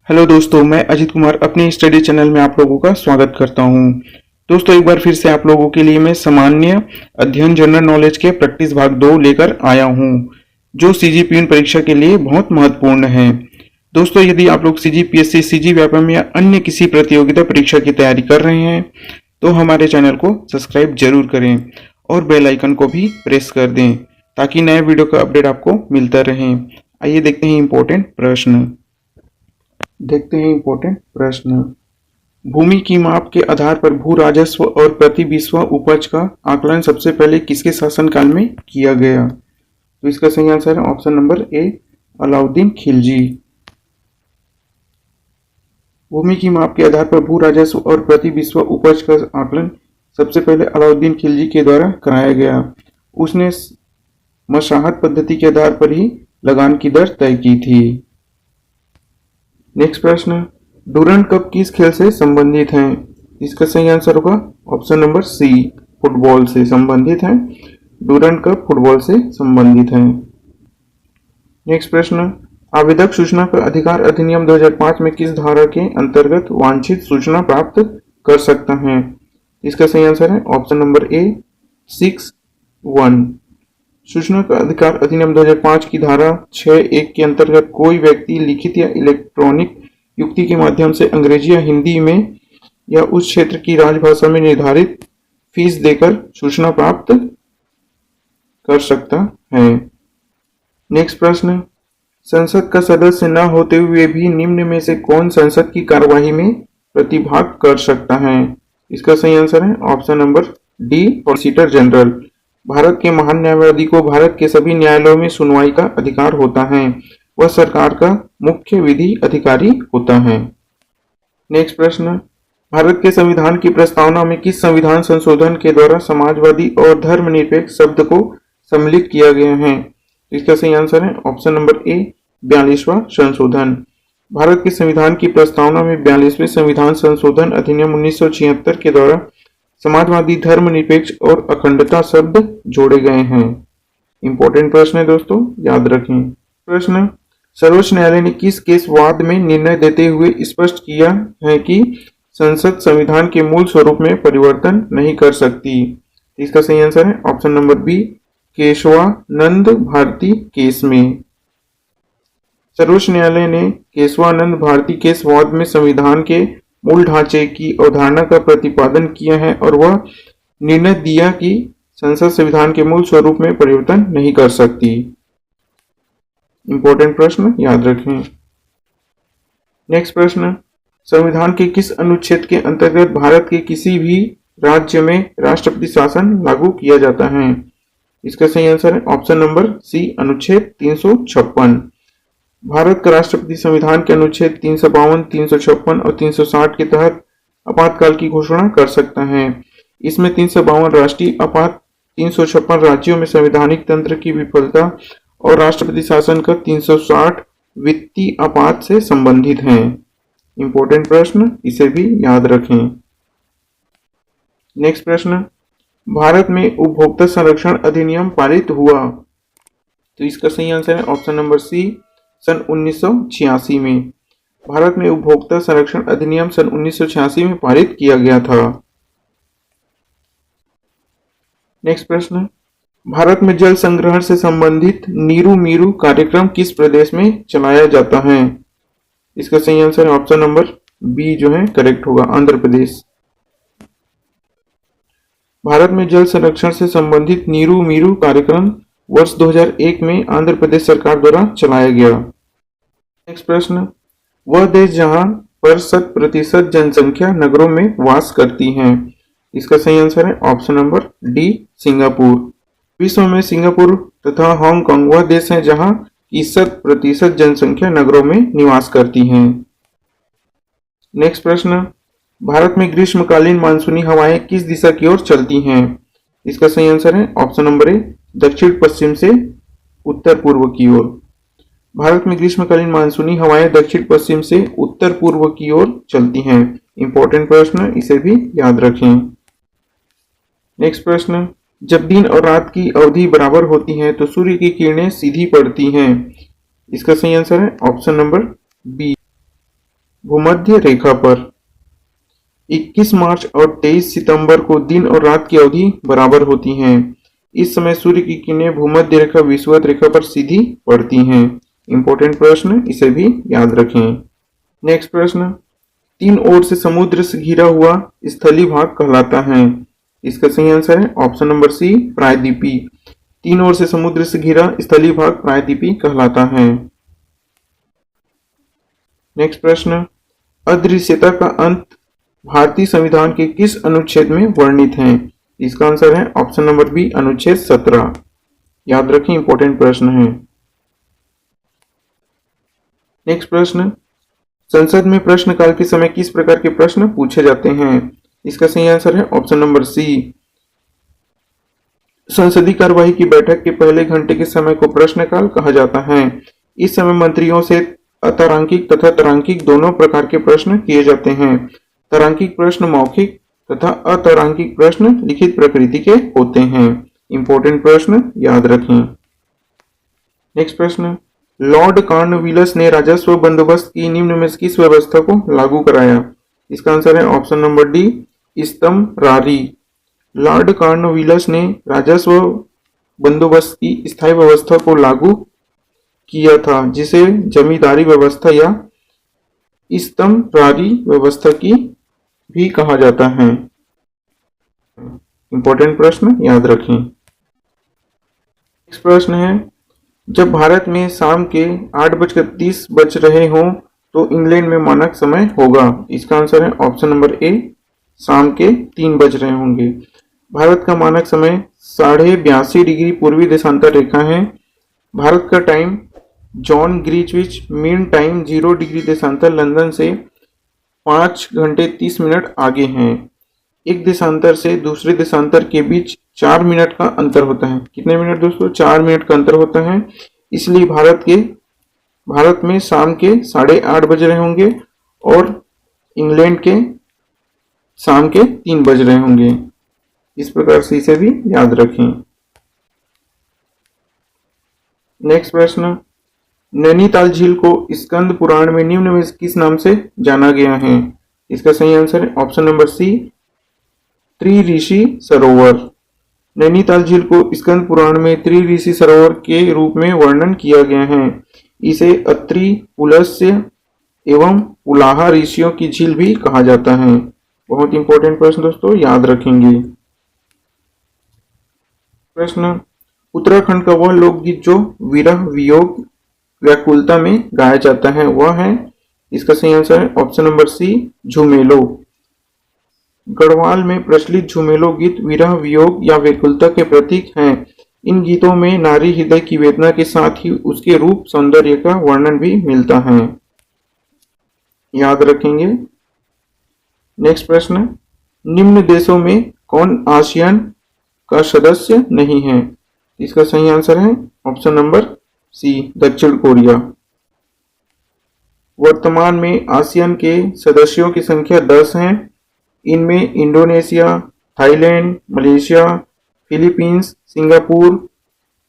Hello दोस्तों, मैं अजित कुमार अपने स्टडी चैनल में आप लोगों का स्वागत करता हूं। दोस्तों, एक बार फिर से आप लोगों के लिए मैं सामान्य अध्ययन जनरल नॉलेज के प्रैक्टिस भाग 2 लेकर आया हूं, जो सीजीपीएन परीक्षा के लिए बहुत महत्वपूर्ण है। दोस्तों, यदि आप लोग सीजीपीएससी, सीजीव्यापम या अन्य किसी प्रतियोगिता परीक्षा की तैयारी कर रहे हैं तो हमारे चैनल को सब्सक्राइब जरूर करें और बेल आइकन को भी प्रेस कर दें ताकि नए वीडियो का अपडेट आपको मिलता रहे। आइए देखते हैं इंपॉर्टेंट प्रश्न। भूमि की माप के आधार पर भू राजस्व और प्रति विश्व उपज का आकलन सबसे पहले किसके शासनकाल में किया गया? तो इसका सही आंसर है option number A, Alauddin Khilji. भूमि की माप के आधार पर भू राजस्व और प्रति विश्व उपज का आकलन सबसे पहले अलाउद्दीन खिलजी के द्वारा कराया गया। उसने मशाहत पद्धति के आधार पर ही लगान की दर तय की थी। नेक्स्ट प्रश्न, डूरंड कप किस खेल से संबंधित है? इसका सही आंसर होगा ऑप्शन नंबर सी, फुटबॉल से संबंधित है। डूरंड कप फुटबॉल से संबंधित है। नेक्स्ट प्रश्न, आवेदक सूचना का अधिकार अधिनियम 2005 में किस धारा के अंतर्गत वांछित सूचना प्राप्त कर सकता है? इसका सही आंसर है ऑप्शन नंबर ए, 6(1). सूचना का अधिकार अधिनियम 2005 की धारा 6(1) के अंतर्गत कोई व्यक्ति लिखित या इलेक्ट्रॉनिक युक्ति के माध्यम से अंग्रेजी या हिंदी में या उस क्षेत्र की राजभाषा में निर्धारित फीस देकर सूचना प्राप्त कर सकता है। नेक्स्ट प्रश्न, संसद का सदस्य न होते हुए भी निम्न में से कौन संसद की कार्यवाही में प्रतिभाग कर सकता है? इसका सही आंसर है option number D, solicitor general. Bharat के महान न्यायवादी को भारत के सभी न्यायालयों में सुनवाई का अधिकार होता है। वह सरकार का मुख्य विधि अधिकारी होता है। नेक्स्ट प्रश्न, भारत के संविधान की प्रस्तावना में किस संविधान संशोधन के द्वारा समाजवादी और धर्मनिरपेक्ष शब्द को सम्मिलित किया गया है? इसका सही आंसर है ऑप्शन नंबर ए, 42वां संशोधन। भारत के संविधान की प्रस्तावना में 42वें संविधान संशोधन अधिनियम 1976 के द्वारा समाजवादी, धर्मनिरपेक्ष और अखंडता शब्द जोड़े गए हैं। इंपॉर्टेंट प्रश्न है दोस्तों, याद रखें। प्रश्न, सर्वोच्च न्यायालय ने किस केस वाद में निर्णय देते हुए स्पष्ट किया है कि संसद संविधान के मूल स्वरूप में परिवर्तन नहीं कर सकती? इसका सही आंसर है option number B, Keshavananda Bharati case में। सर्वोच्च न्यायालय ने केशवानंद भारती केस वाद में संविधान के मूल ढांचे की अवधारणा का प्रतिपादन किया है और वह निर्णय दिया कि संसद संविधान के मूल स्वरूप में परिवर्तन नहीं कर सकती। इंपॉर्टेंट प्रश्न, याद रखें। नेक्स्ट प्रश्न, संविधान के किस अनुच्छेद के अंतर्गत भारत के किसी भी राज्य में राष्ट्रपति शासन लागू किया जाता है? इसका सही आंसर है ऑप्शन नंबर सी, अनुच्छेद 356। भारत का राष्ट्रपति संविधान के अनुच्छेद 352, 356 और 360 के तहत आपातकाल की घोषणा कर सकता है। इसमें 352 राष्ट्रीय आपात, 356 राज्यों में संवैधानिक तंत्र की विफलता और राष्ट्रपति शासन का 360 वित्तीय आपात से संबंधित हैं। इंपॉर्टेंट प्रश्न, इसे भी याद रखें। नेक्स्ट प्रश्न, भारत में उपभोक्ता संरक्षण अधिनियम पारित हुआ? तो इसका सही आंसर है ऑप्शन नंबर सी, सन 1986 में। भारत में उपभोक्ता संरक्षण अधिनियम सन 1986 में पारित किया गया था। नेक्स्ट प्रश्न, भारत में जल संग्रहण से संबंधित नीरू मीरू कार्यक्रम किस प्रदेश में चलाया जाता है? इसका सही आंसर है ऑप्शन नंबर बी जो है करेक्ट होगा, आंध्र प्रदेश। भारत में जल संरक्षण से संबंधित नीरू मीरू कार्यक्रम वर्ष 2001 में आंध्र प्रदेश सरकार द्वारा चलाया गया। नेक्स्ट प्रश्न, वह देश जहां पर 100% जनसंख्या नगरों में वास करती है? इसका सही आंसर है ऑप्शन नंबर डी, सिंगापुर। विश्व में सिंगापुर तथा हांगकांग वह देश हैं जहां की 100% जनसंख्या नगरों में निवास करती है। नेक्स्ट प्रश्न, भारत में ग्रीष्मकालीन मानसूनी हवाएं किस दिशा की ओर चलती हैं? इसका सही आंसर है ऑप्शन नंबर ए, दक्षिण पश्चिम से उत्तर पूर्व की ओर। भारत में ग्रीष्मकालीन मानसूनी हवाएं दक्षिण पश्चिम से उत्तर पूर्व की ओर चलती हैं। इंपॉर्टेंट प्रश्न, इसे भी याद रखें। नेक्स्ट प्रश्न, जब दिन और रात की अवधि बराबर होती है तो सूर्य की किरणें सीधी पड़ती हैं। इसका सही आंसर है ऑप्शन नंबर बी। भूमध्य रेखा पर। 21 मार्च और 23 सितंबर को दिन और रात की अवधि बराबर होती हैं। इस समय सूर्य की किरणें भूमध्य रेखा विषुवत रेखा पर सीधी पड़ती हैं। इंपॉर्टेंट प्रश्न, इसे भी याद रखें। नेक्स्ट प्रश्न, तीन ओर से समुद्र से घिरा हुआ स्थलीय भाग कहलाता है। इसका सही आंसर है ऑप्शन नंबर सी, प्रायद्वीपी। तीन ओर से समुद्र से घिरा स्थलीय भाग प्रायद्वीपी कहलाता है। नेक्स्ट प्रश्न, अदृश्यता का अंत भारतीय संविधान के किस अनुच्छेद में वर्णित है? इसका आंसर है ऑप्शन नंबर बी, अनुच्छेद 17। याद रखें, इंपॉर्टेंट प्रश्न है। नेक्स्ट प्रश्न, संसद में प्रश्नकाल के समय किस प्रकार के प्रश्न पूछे जाते हैं? इसका सही आंसर है ऑप्शन नंबर सी, संसदीय कार्यवाही की बैठक के पहले घंटे के समय को प्रश्नकाल कहा जाता है। इस समय मंत्रियों से अतारांकिक तथा तारांकिक दोनों प्रकार के प्रश्न किए जाते हैं। तारांकिक प्रश्न मौखिक तथा अतारांकिक प्रश्न लिखित प्रकृति के होते हैं। इंपॉर्टेंट प्रश्न याद रखें। नेक्स्ट प्रश्न, लॉर्ड कॉर्नवालिस ने राजस्व बंदोबस्त की निम्न में से किस व्यवस्था को लागू कराया? इसका आंसर है ऑप्शन नंबर डी, इस्तमरारी। लॉर्ड कॉर्नवालिस ने राजस्व बंदोबस्त की स्थायी व्यवस्था को लागू किया था, जिसे जमींदारी व्यवस्था या इस्तमरारी व्यवस्था की भी कहा जाता है। इंपॉर्टेंट प्रश्न याद रखें। नेक्स्ट प्रश्न है, जब भारत में शाम के 8:30 बज रहे हों तो इंग्लैंड में मानक समय होगा। इसका आंसर है ऑप्शन नंबर ए, शाम के 3 बज रहे होंगे। भारत का मानक समय 82.5 डिग्री पूर्वी देशांतर रेखा है। भारत का time John Greenwich mean time 0 degree देशांतर लंदन से 5 घंटे 30 मिनट आगे हैं। एक देशांतर से दूसरे देशांतर के बीच 4 मिनट का अंतर होता है। कितने मिनट दोस्तों? 4 मिनट का अंतर होता है। इसलिए भारत में शाम के 8:30 बज रहे होंगे और इंग्लैंड के शाम के 3 बज रहे होंगे। इस प्रकार से इसे भी याद रखें। नेक्स्ट प्रश्न, नैनीताल झील को स्कंद पुराण में निम्न में किस नाम से जाना गया है? इसका सही आंसर है ऑप्शन नंबर सी, त्रिऋषि सरोवर। नैनीताल झील को स्कंद पुराण में त्रिऋषि सरोवर के रूप में वर्णन किया गया है। इसे अत्रि, पुलस्त्य एवं पुलाहा ऋषियों की झील भी कहा जाता है। बहुत इंपॉर्टेंट प्रश्न दोस्तों, याद रखेंगे। प्रश्न, उत्तराखंड का वह लोकगीत जो विरह वियोग व्याकुलता में गाया जाता है वह है? इसका सही आंसर है ऑप्शन नंबर सी, झुमेलो। गढ़वाल में प्रचलित झुमेलो गीत विरह वियोग या व्याकुलता के प्रतीक हैं। इन गीतों में नारी हृदय की वेदना के साथ ही उसके रूप सौंदर्य का वर्णन भी मिलता है। याद रखेंगे। नेक्स्ट प्रश्न, निम्न देशों में कौन आसियान का सदस्य नहीं है? इसका सही आंसर है ऑप्शन नंबर सी, दक्षिण कोरिया। वर्तमान में आसियान के सदस्यों की संख्या 10 है। इनमें Indonesia, Thailand, Malaysia, Philippines, Singapore,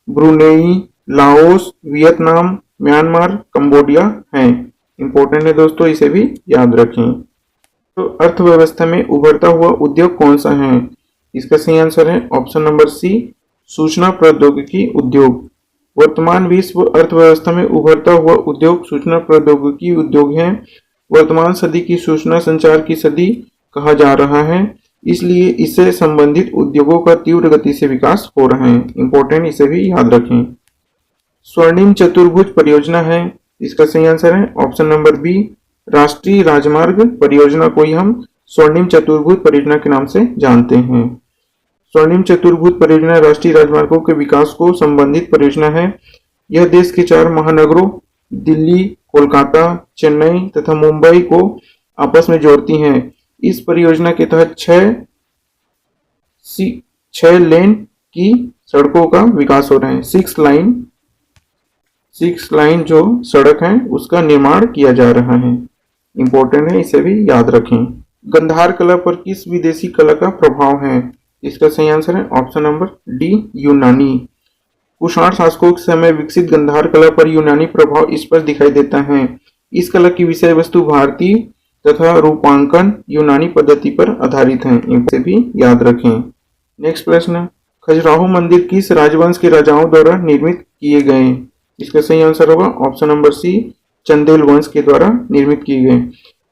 Brunei, Laos, Vietnam, Myanmar, Cambodia हैं। इंपॉर्टेंट है दोस्तों, इसे भी याद रखें। तो अर्थव्यवस्था में उभरता हुआ उद्योग कौन सा है? इसका सही आंसर है ऑप्शन नंबर सी, सूचना प्रौद्योगिकी उद्योग। वर्तमान विश्व अर्थव्यवस्था में उभरता हुआ उद्योग सूचना प्रौद्योगिकी उद्योग है। वर्तमान सदी की सूचना संचार की सदी कहा जा रहा है, इसलिए इससे संबंधित उद्योगों का तीव्र गति से विकास हो रहा है। इंपॉर्टेंट, इसे भी याद रखें। स्वर्णिम चतुर्भुज परियोजना है, इसका सही आंसर है ऑप्शन नंबर बी, राष्ट्रीय राजमार्ग परियोजना को ही हम स्वर्णिम चतुर्भुज परियोजना के नाम से जानते हैं। स्वर्णिम चतुर्भुज परियोजना राष्ट्रीय राजमार्गों के विकास को संबंधित परियोजना है। यह देश के 4 महानगरों दिल्ली, कोलकाता, चेन्नई तथा मुंबई को आपस में जोड़ती हैं। इस परियोजना के तहत 6 लेन की सड़कों का विकास हो रहा है। 6 लाइन जो सड़क है उसका निर्माण किया जा रहा है। इंपॉर्टेंट है, इसे भी याद रखें। गंधार कला पर किस विदेशी कला का प्रभाव है? इसका सही आंसर है ऑप्शन नंबर डी, यूनानी। कुषाण शासकों के समय विकसित गंधार कला पर यूनानी प्रभाव इस पर दिखाई देता है। इस कला की विषय वस्तु भारतीय तथा रूपांकन यूनानी पद्धति पर आधारित है, इसे भी याद रखें। नेक्स्ट प्रश्न, खजुराहो मंदिर किस राजवंश के राजाओं द्वारा निर्मित किए गए? इसका सही आंसर होगा ऑप्शन नंबर सी, चंदेल वंश के द्वारा निर्मित किए गए।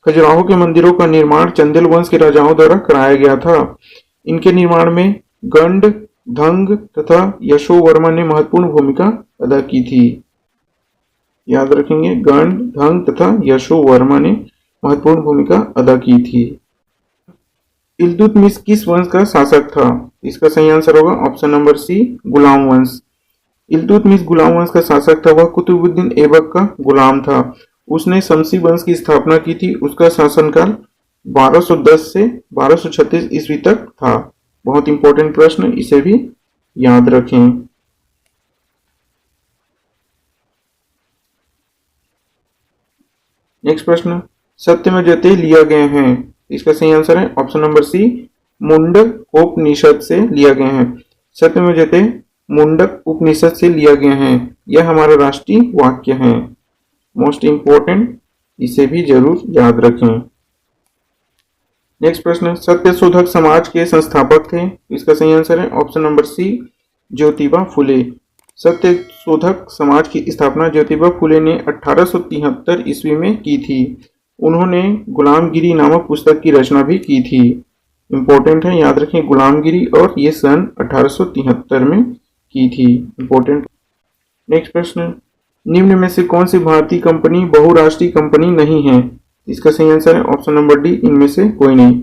खजुराहो के मंदिरों का निर्माण चंदेल वंश के राजाओं द्वारा कराया गया था। इनके निर्माण में गंड, धंग तथा यशोवर्मा ने महत्वपूर्ण भूमिका अदा की थी। याद रखेंगे, गंड, धंग तथा यशोवर्मा ने महत्वपूर्ण भूमिका अदा की थी। इल्तुतमिश किस वंश का शासक था? इसका सही आंसर होगा ऑप्शन नंबर सी, गुलाम वंश। इल्तुतमिश गुलाम वंश का शासक था। वह कुतुबुद्दीन ऐबक का गुलाम था। उसने शमसी वंश की स्थापना की थी। उसका शासनकाल 1210 से 1236 ईस्वी तक था। बहुत इंपॉर्टेंट प्रश्न, इसे भी याद रखें। नेक्स्ट प्रश्न, सत्यमेव जयते लिया गए हैं। इसका सही आंसर है ऑप्शन नंबर सी, मुंडकोपनिषद से लिया गया है। सत्यमेव जयते मुंडक उपनिषद से लिया गया है। यह हमारा राष्ट्रीय वाक्य है। मोस्ट इंपोर्टेंट, इसे भी जरूर याद रखें। नेक्स्ट प्रश्न, सत्यशोधक समाज के संस्थापक थे। इसका सही आंसर है ऑप्शन नंबर सी, ज्योतिबा फुले। सत्यशोधक समाज की स्थापना ज्योतिबा फुले ने 1873 ईस्वी में की थी। उन्होंने गुलामगिरी नामक पुस्तक की रचना भी की थी। इंपॉर्टेंट है, याद रखें, गुलामगिरी, और ये सन 1873 में की थी। इंपॉर्टेंट। नेक्स्ट प्रश्न, निम्न में से कौन सी भारतीय कंपनी बहुराष्ट्रीय कंपनी नहीं है? इसका सही आंसर है ऑप्शन नंबर डी, इनमें से कोई नहीं।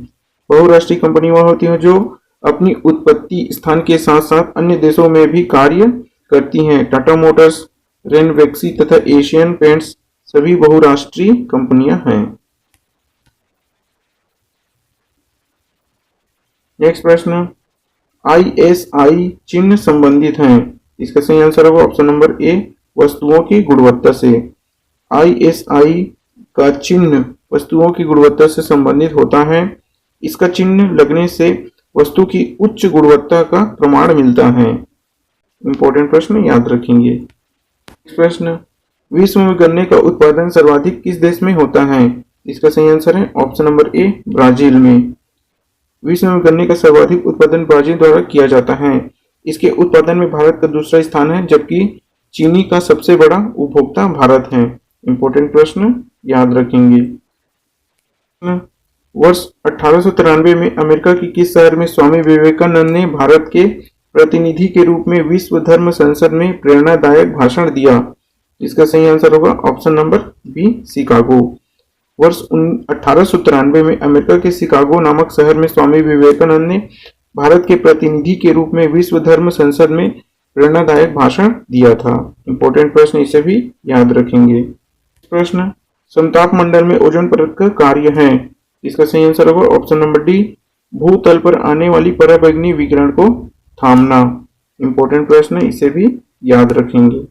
बहुराष्ट्रीय कंपनी वह होती है जो अपनी उत्पत्ति स्थान के साथ साथ अन्य देशों में भी कार्य करती हैं। टाटा मोटर्स, रेनवेक्सी तथा एशियन पेंट्स सभी बहुराष्ट्रीय कंपनियां हैं। नेक्स्ट प्रश्न, ISI चिन्ह संबंधित हैं। इसका सही आंसर होगा ऑप्शन नंबर ए, वस्तुओं की गुणवत्ता से। ISI का चिन्ह वस्तुओं की गुणवत्ता से संबंधित होता है। इसका चिन्ह लगने से वस्तु की उच्च गुणवत्ता का प्रमाण मिलता है। इंपॉर्टेंट प्रश्न, याद रखेंगे। नेक्स्ट प्रश्न, विश्व में गन्ने का उत्पादन सर्वाधिक किस देश में होता है? इसका सही आंसर है ऑप्शन नंबर ए, ब्राजील में। विश्व में गन्ने का सर्वाधिक उत्पादन ब्राजील द्वारा किया जाता है। इसके उत्पादन में भारत का दूसरा स्थान है, जबकि चीनी का सबसे बड़ा उपभोक्ता भारत है। इंपॉर्टेंट प्रश्न, याद रखेंगे। वर्ष 1893 में अमेरिका के किस शहर में स्वामी विवेकानंद ने भारत के प्रतिनिधि के रूप में विश्व धर्म संसद में प्रेरणादायक भाषण दिया? इसका सही आंसर होगा ऑप्शन नंबर बी, शिकागो। वर्ष 1893 में अमेरिका के शिकागो नामक शहर में स्वामी विवेकानंद ने भारत के प्रतिनिधि के रूप में विश्व धर्म संसद में प्रेरणादायक भाषण दिया था। इंपॉर्टेंट प्रश्न, इसे भी याद रखेंगे। प्रश्न, समताप मंडल में ओजोन परत का कार्य है। इसका सही आंसर होगा ऑप्शन नंबर डी, भूतल पर आने वाली पराबैंगनी विकिरण को थामना। इंपॉर्टेंट प्रश्न, इसे भी याद रखेंगे।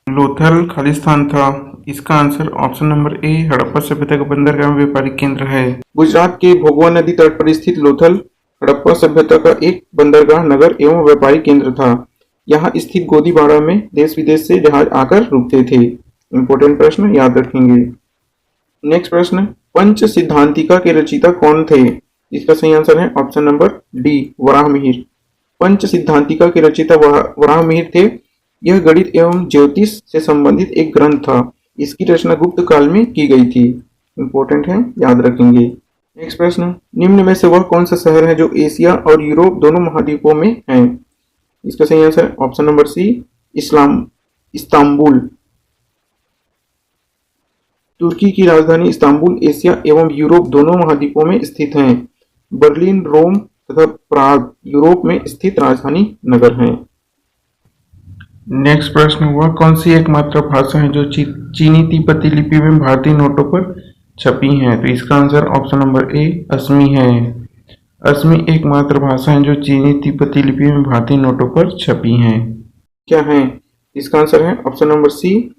लोथल खालिस्तान था। इसका आंसर ऑप्शन नंबर ए, हड़प्पा सभ्यता का बंदरगाह व्यापारिक केंद्र है। गुजरात के भोगवा नदी तट पर स्थित लोथल हड़प्पा सभ्यता का एक बंदरगाह नगर एवं व्यापारिक केंद्र था। यहाँ स्थित गोदीबाड़ा में देश विदेश से जहाज आकर रुकते थे। इंपॉर्टेंट प्रश्न, याद रखेंगे। नेक्स्ट प्रश्न, पंच सिद्धांतिका के रचयिता कौन थे? इसका सही आंसर है ऑप्शन नंबर डी, वराहमिहिर। पंच सिद्धांतिका के रचयिता वराहमिहिर थे। यह गणित एवं ज्योतिष से संबंधित एक ग्रंथ था। इसकी रचना गुप्त काल में की गई थी। इंपॉर्टेंट है, याद रखेंगे। नेक्स्ट प्रश्न, निम्न में से वह कौन सा शहर है जो एशिया और यूरोप दोनों महाद्वीपों में है? इसका सही आंसर है ऑप्शन नंबर सी, इस्तांबुल। तुर्की की राजधानी इस्तांबुल एशिया एवं यूरोप दोनों महाद्वीपों में स्थित है। बर्लिन, रोम तथा प्राग यूरोप में स्थित राजधानी नगर हैं। नेक्स्ट प्रश्न, वह कौन सी एकमात्र भाषा है जो चीनी तिब्बती लिपि में भारतीय नोटों पर छपी है? तो इसका आंसर ऑप्शन नंबर ए, असमी है। असमी एकमात्र भाषा है जो चीनी तिब्बती लिपि में भारतीय नोटों पर छपी है। क्या है? इसका आंसर है ऑप्शन नंबर सी,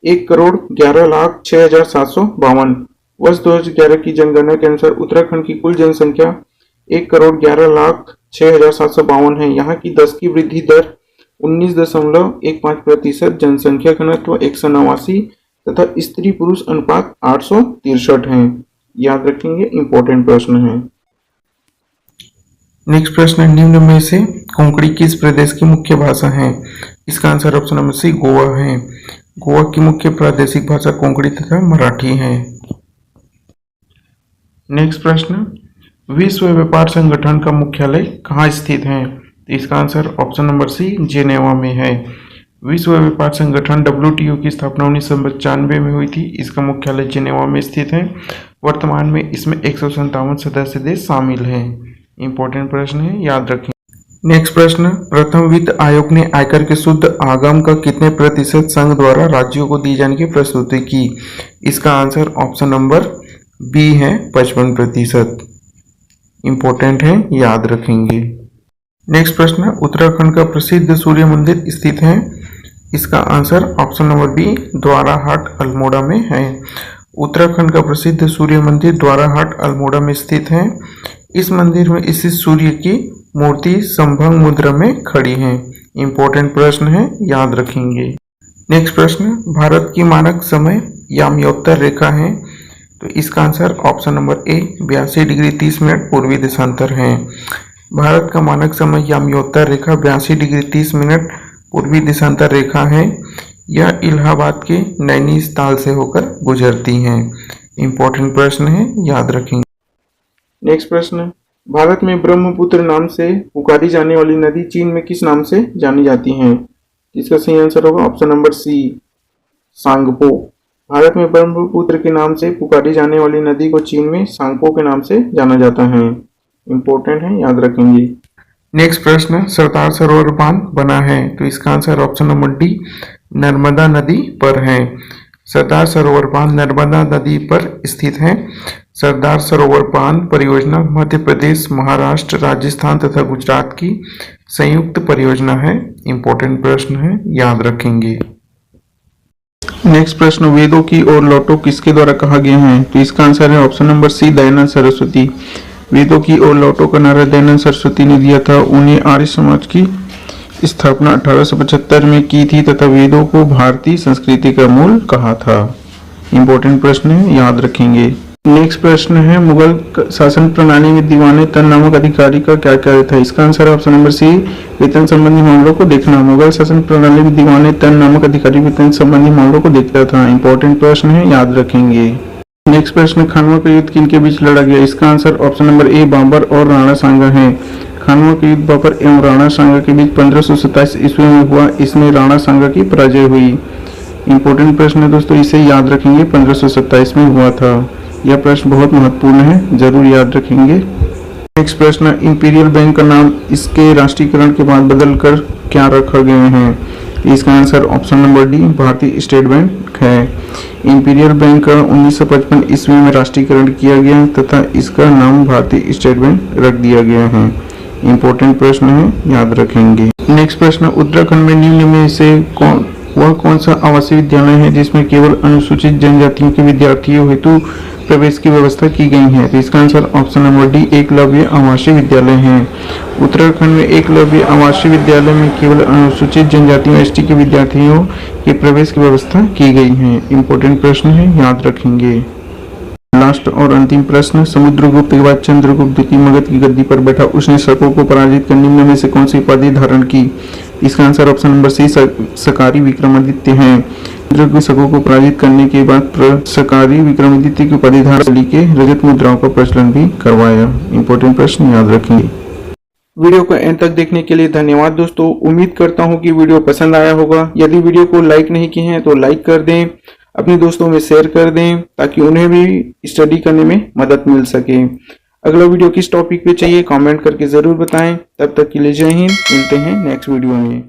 1,11,06,752। वर्ष 2011 की जनगणना के अनुसार उत्तराखंड की कुल जनसंख्या 1,11,06,752 है। यहाँ की 10 की वृद्धि दर 19.15% जनसंख्या घनत्व 189 तथा स्त्री पुरुष अनुपात 863 है। याद रखेंगे, इंपॉर्टेंट प्रश्न है। नेक्स्ट प्रश्न, निम्न में से कोंकणी किस प्रदेश की मुख्य भाषा है? इसका answer option number C Goa है। गोवा की मुख्य प्रादेशिक भाषा कोंकणी तथा मराठी है। नेक्स्ट प्रश्न, विश्व व्यापार संगठन का मुख्यालय कहाँ स्थित है? तो इसका answer option number C Geneva में है। विश्व व्यापार संगठन WTO की स्थापना 1995 में हुई थी। इसका मुख्यालय जेनेवा में स्थित है। वर्तमान में इसमें 157 सदस्य देश शामिल हैं। इंपॉर्टेंट प्रश्न है, याद रखें। नेक्स्ट प्रश्न, प्रथम वित्त आयोग ने आयकर के शुद्ध आगम का कितने प्रतिशत संघ द्वारा राज्यों को दिए जाने की प्रस्तुति की? इसका आंसर ऑप्शन नंबर बी है 55%। इंपॉर्टेंट है, याद रखेंगे। नेक्स्ट प्रश्न, उत्तराखंड का प्रसिद्ध सूर्य मंदिर स्थित है? इसका answer option number B Dwarahat Almora में है। उत्तराखंड का प्रसिद्ध सूर्य मंदिर द्वाराहाट अल्मोड़ा में स्थित है। इस मंदिर में स्थित सूर्य की मूर्ति संभंग मुद्रा में खड़ी है। इंपॉर्टेंट प्रश्न है, याद रखेंगे। नेक्स्ट प्रश्न, भारत की मानक समय याम्योत्तर रेखा है? तो इसका आंसर ऑप्शन नंबर ए 82 डिग्री 30 मिनट पूर्वी देशांतर है। भारत का मानक समय याम्योत्तर रेखा 82 डिग्री 30 मिनट पूर्वी देशांतर रेखा है। यह इलाहाबाद के नैनीताल से होकर गुजरती है। इंपॉर्टेंट प्रश्न है, याद रखेंगे। नेक्स्ट प्रश्न, भारत में ब्रह्मपुत्र नाम से पुकारी जाने वाली नदी चीन में किस नाम से जानी जाती है? इसका सही आंसर होगा option number C Tsangpo. Bharat में ब्रह्मपुत्र के नाम से पुकारी जाने वाली नदी को चीन में सांगपो के नाम से जाना जाता है। इंपॉर्टेंट है, याद रखेंगे। नेक्स्ट प्रश्न, सरदार सरोवर बांध बना है? तो इसका answer option number D Narmada नदी पर है। सरदार सरोवर बांध नर्मदा नदी पर स्थित है। सरदार सरोवर बांध परियोजना मध्य प्रदेश, महाराष्ट्र, राजस्थान तथा गुजरात की संयुक्त परियोजना है। इंपॉर्टेंट प्रश्न है, याद रखेंगे। नेक्स्ट प्रश्न, वेदों की ओर लौटो किसके द्वारा कहा गया है? तो इसका आंसर है option number C Dayanand Saraswati. वेदों की ओर लौटो का नारा दयानंद सरस्वती ने दिया था। उन्हें आर्य समाज की स्थापना 1875 में की थी तथा वेदों को भारतीय संस्कृति का मूल कहा था। इंपॉर्टेंट प्रश्न है, याद रखेंगे। नेक्स्ट प्रश्न है, मुगल शासन प्रणाली में दीवाने तन नामक अधिकारी का क्या कार्य था? इसका आंसर ऑप्शन नंबर सी वेतन संबंधी मामलों को देखना। मुगल शासन प्रणाली में दीवाने तन नामक अधिकारी वेतन संबंधी मामलों को देखता था। इंपॉर्टेंट प्रश्न है, याद रखेंगे। नेक्स्ट प्रश्न, खानवा का युद्ध किनके बीच लड़ा गया? इसका answer option number A Babur और राणा सांगा है। खानवा का युद्ध बाबर एवं राणा सांगा के बीच 1527 ईस्वी में हुआ। इसमें राणा सांगा की पराजय हुई। इंपॉर्टेंट प्रश्न है दोस्तों, इसे याद रखेंगे, 1527 में हुआ था। यह प्रश्न बहुत महत्वपूर्ण है, जरूर याद रखेंगे। नेक्स्ट प्रश्न, इंपीरियल बैंक का नाम इसके राष्ट्रीयकरण के बाद बदलकर क्या रखा गया है? इसका आंसर ऑप्शन नंबर डी भारतीय स्टेट बैंक है। इंपीरियल बैंक का 1955 ईस्वी में राष्ट्रीयकरण किया गया तथा इसका नाम भारतीय स्टेट बैंक रख दिया गया है। इंपॉर्टेंट प्रश्न है, याद रखेंगे। नेक्स्ट प्रश्न, उत्तराखंड में निम्न में से कौन सा आवासीय विद्यालय है जिसमें केवल अनुसूचित जनजातियों के विद्यार्थियों हेतु प्रवेश की व्यवस्था की गई है? तो इसका answer option number D Eklavya आवासीय विद्यालय है। उत्तराखंड में एकलव्य आवासीय विद्यालय में केवल अनुसूचित जनजातियों ST के विद्यार्थियों के प्रवेश की व्यवस्था की गई है। इंपॉर्टेंट प्रश्न है, याद रखेंगे। लास्ट और अंतिम प्रश्न, समुद्रगुप्त के बाद चंद्रगुप्त द्वितीय मगध की गद्दी पर बैठा, उसने शकों को पराजित कर निम्न में से कौन सी उपाधि धारण की? इसका answer option number C Shakari Vikramaditya है। चंद्रगुप्त शकों को पराजित करने के बाद सकारी विक्रमादित्य की उपाधि धारण के रजत मुद्राओं का प्रचलन भी करवाया। इंपॉर्टेंट प्रश्न, याद रखेंगे। वीडियो को एंड तक देखने के लिए धन्यवाद दोस्तों। उम्मीद करता हूं कि वीडियो पसंद आया होगा। यदि वीडियो को लाइक नहीं किए हैं तो लाइक कर दें, अपने दोस्तों में शेयर कर दें ताकि उन्हें भी स्टडी करने में मदद मिल सके। अगला वीडियो किस टॉपिक पे चाहिए कमेंट करके जरूर बताएं। तब तक के लिए जय हिंद, मिलते हैं नेक्स्ट वीडियो में।